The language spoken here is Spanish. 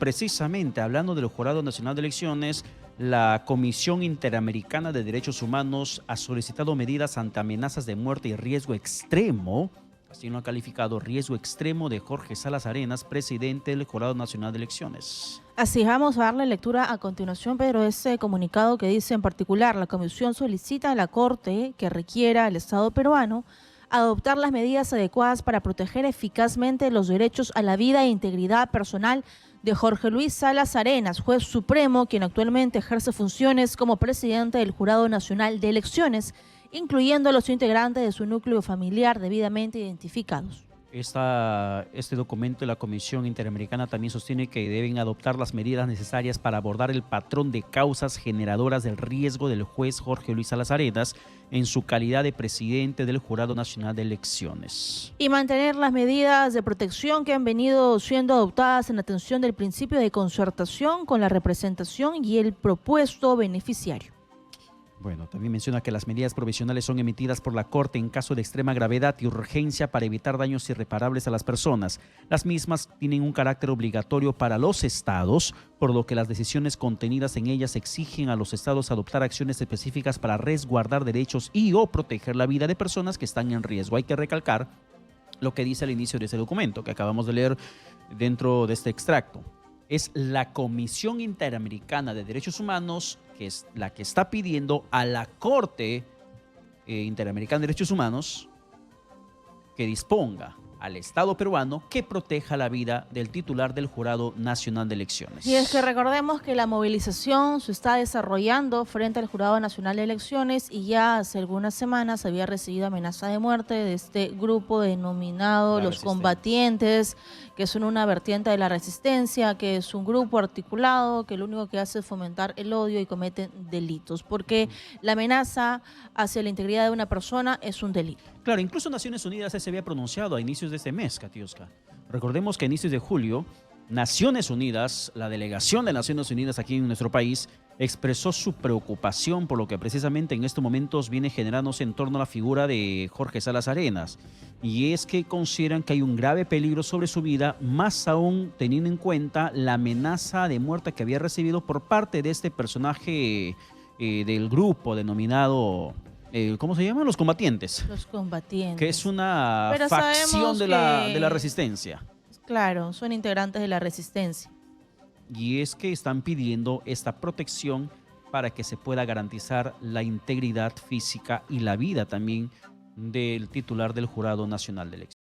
precisamente hablando del Jurado Nacional de Elecciones, la Comisión Interamericana de Derechos Humanos ha solicitado medidas ante amenazas de muerte y riesgo extremo, así lo ha calificado, riesgo extremo de Jorge Salas Arenas, presidente del Jurado Nacional de Elecciones. Así vamos a darle lectura a continuación, Pedro, ese comunicado que dice en particular: la Comisión solicita a la Corte que requiera al Estado peruano adoptar las medidas adecuadas para proteger eficazmente los derechos a la vida e integridad personal de Jorge Luis Salas Arenas, juez supremo, quien actualmente ejerce funciones como presidente del Jurado Nacional de Elecciones, incluyendo a los integrantes de su núcleo familiar debidamente identificados. Este documento de la Comisión Interamericana también sostiene que deben adoptar las medidas necesarias para abordar el patrón de causas generadoras del riesgo del juez Jorge Luis Salas Arenas en su calidad de presidente del Jurado Nacional de Elecciones. Y mantener las medidas de protección que han venido siendo adoptadas en atención del principio de concertación con la representación y el propuesto beneficiario. Bueno, también menciona que las medidas provisionales son emitidas por la Corte en caso de extrema gravedad y urgencia para evitar daños irreparables a las personas. Las mismas tienen un carácter obligatorio para los estados, por lo que las decisiones contenidas en ellas exigen a los estados adoptar acciones específicas para resguardar derechos y o proteger la vida de personas que están en riesgo. Hay que recalcar lo que dice al inicio de ese documento que acabamos de leer dentro de este extracto. Es la Comisión Interamericana de Derechos Humanos, que es la que está pidiendo a la Corte Interamericana de Derechos Humanos que disponga al Estado peruano que proteja la vida del titular del Jurado Nacional de Elecciones. Y es que recordemos que la movilización se está desarrollando frente al Jurado Nacional de Elecciones y ya hace algunas semanas había recibido amenaza de muerte de este grupo denominado Los Combatientes, que son una vertiente de la resistencia, que es un grupo articulado que lo único que hace es fomentar el odio y cometen delitos, porque la amenaza hacia la integridad de una persona es un delito. Claro, incluso Naciones Unidas se había pronunciado a inicios de este mes, Katiuska. Recordemos que a inicios de julio, Naciones Unidas, la delegación de Naciones Unidas aquí en nuestro país, expresó su preocupación por lo que precisamente en estos momentos viene generándose en torno a la figura de Jorge Salas Arenas. Y es que consideran que hay un grave peligro sobre su vida, más aún teniendo en cuenta la amenaza de muerte que había recibido por parte de este personaje del grupo denominado... ¿cómo se llaman? Los Combatientes. Los Combatientes. Que es una facción de la resistencia. Claro, son integrantes de la resistencia. Y es que están pidiendo esta protección para que se pueda garantizar la integridad física y la vida también del titular del Jurado Nacional de Elecciones.